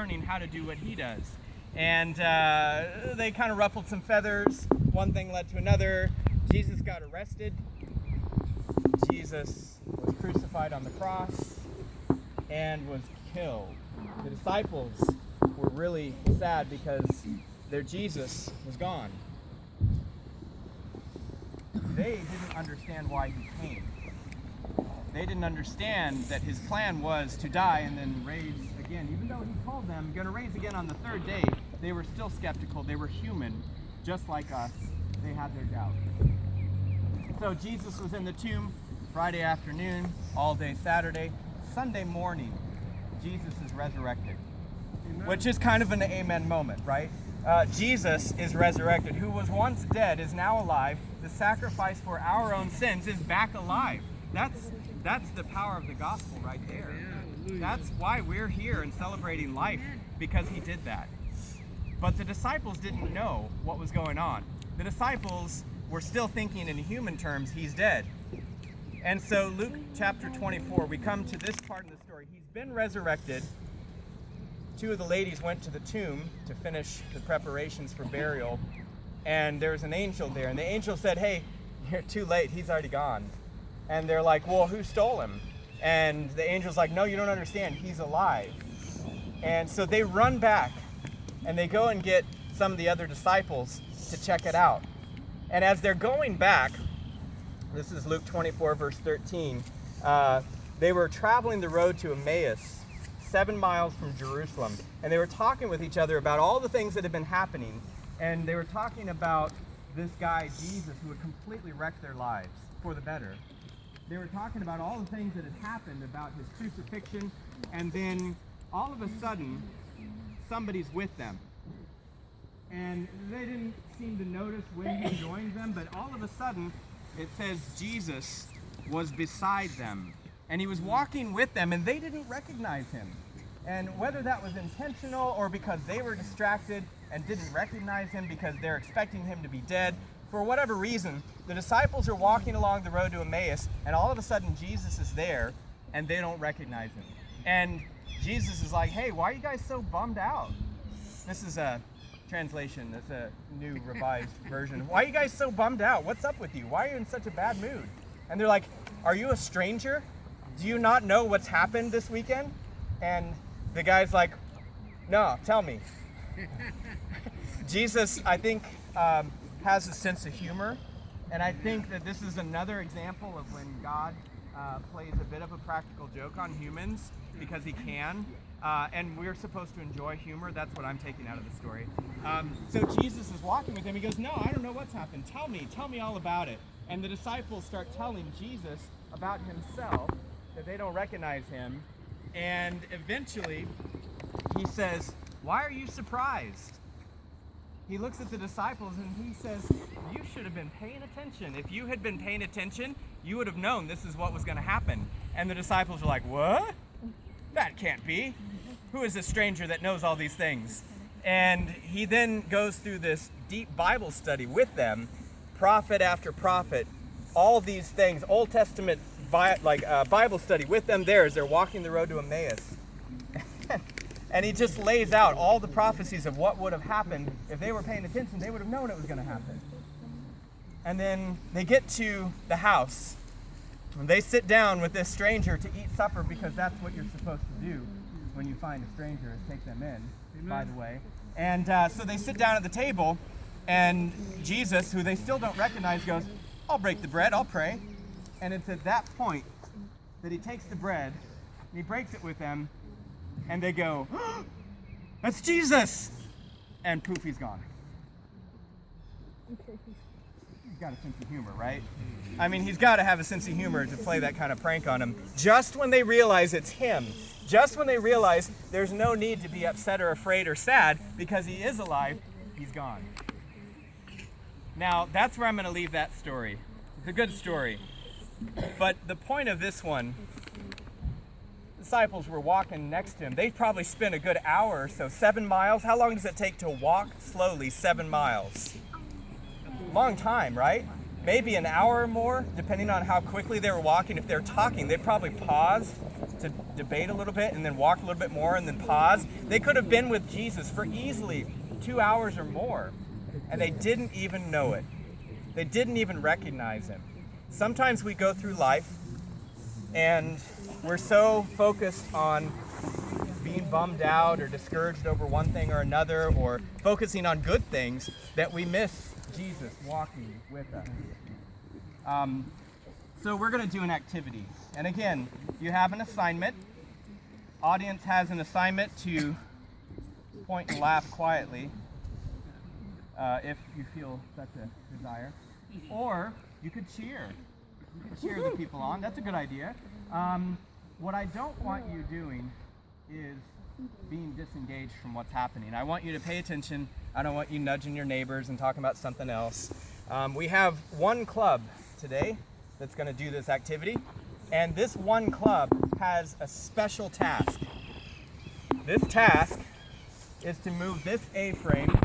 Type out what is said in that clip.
learning how to do what he does. And they kind of ruffled some feathers. One thing led to another. Jesus got arrested. Jesus was crucified on the cross and was killed. The disciples were really sad because their Jesus was gone. They didn't understand why he came. They didn't understand that his plan was to die and then raise again. Even though he told them, going to raise again on the third day, they were still skeptical. They were human, just like us. They had their doubts. So Jesus was in the tomb Friday afternoon, all day Saturday. Sunday morning, Jesus is resurrected, which is kind of an amen moment, right? Jesus is resurrected. Who was once dead is now alive. The sacrifice for our own sins is back alive. That's the power of the gospel right there. That's why we're here and celebrating life, because he did that. But the disciples didn't know what was going on. The disciples were still thinking in human terms, he's dead. And so Luke chapter 24, we come to this part of the story. He's been resurrected. Two of the ladies went to the tomb to finish the preparations for burial, and there was an angel there, and the angel said, hey, you're too late, he's already gone. And they're like, well, who stole him? And the angel's like, no, you don't understand, he's alive. And so they run back, and they go and get some of the other disciples to check it out. And as they're going back, this is Luke 24, verse 13, they were traveling the road to Emmaus, 7 miles from Jerusalem, and they were talking with each other about all the things that had been happening, and they were talking about this guy, Jesus, who had completely wrecked their lives for the better. They were talking about all the things that had happened about his crucifixion, and then all of a sudden, somebody's with them. And they didn't seem to notice when he joined them, but all of a sudden, it says Jesus was beside them. And he was walking with them, and they didn't recognize him. And whether that was intentional or because they were distracted and didn't recognize him because they're expecting him to be dead, for whatever reason, the disciples are walking along the road to Emmaus, and all of a sudden Jesus is there, and they don't recognize him. And Jesus is like, hey, why are you guys so bummed out? This is a translation. That's a new revised version. Why are you guys so bummed out? What's up with you? Why are you in such a bad mood? And they're like, are you a stranger? Do you not know what's happened this weekend? And the guy's like, no, tell me. Jesus, I think, has a sense of humor. And I think that this is another example of when God plays a bit of a practical joke on humans, because he can. And we're supposed to enjoy humor. That's what I'm taking out of the story. So Jesus is walking with him. He goes, no, I don't know what's happened. Tell me all about it. And the disciples start telling Jesus about himself, that they don't recognize him. And eventually, he says, why are you surprised? He looks at the disciples and he says, you should have been paying attention. If you had been paying attention, you would have known this is what was going to happen. And the disciples are like, what? That can't be. Who is this stranger that knows all these things? And he then goes through this deep Bible study with them, prophet after prophet, all these things, Old Testament Bible study with them there as they're walking the road to Emmaus. And he just lays out all the prophecies of what would have happened. If they were paying attention, they would have known it was going to happen. And then they get to the house. And they sit down with this stranger to eat supper, because that's what you're supposed to do when you find a stranger, is take them in, by the way. And so they sit down at the table, and Jesus, who they still don't recognize, goes, I'll break the bread, I'll pray. And it's at that point that he takes the bread, and he breaks it with them, and they go, oh, that's Jesus! And poof, he's gone. He's got a sense of humor, right? I mean, he's got to have a sense of humor to play that kind of prank on him. Just when they realize it's him, just when they realize there's no need to be upset or afraid or sad because he is alive, he's gone. Now, that's where I'm going to leave that story. It's a good story. But the point of this one, disciples were walking next to him. They probably spent a good hour or so, 7 miles. How long does it take to walk slowly 7 miles? Long time, right? Maybe an hour or more, depending on how quickly they were walking. If they're talking, they probably paused to debate a little bit and then walk a little bit more and then pause. They could have been with Jesus for easily 2 hours or more, and they didn't even know it. They didn't even recognize him. Sometimes we go through life and we're so focused on being bummed out or discouraged over one thing or another, or focusing on good things, that we miss Jesus walking with us. So we're going to do an activity. And again, you have an assignment. Audience has an assignment to point and laugh quietly if you feel such a desire. Or you could cheer. You could cheer the people on. That's a good idea. What I don't want you doing is being disengaged from what's happening. I want you to pay attention. I don't want you nudging your neighbors and talking about something else. We have one club today that's going to do this activity, and this one club has a special task. This task is to move this A-frame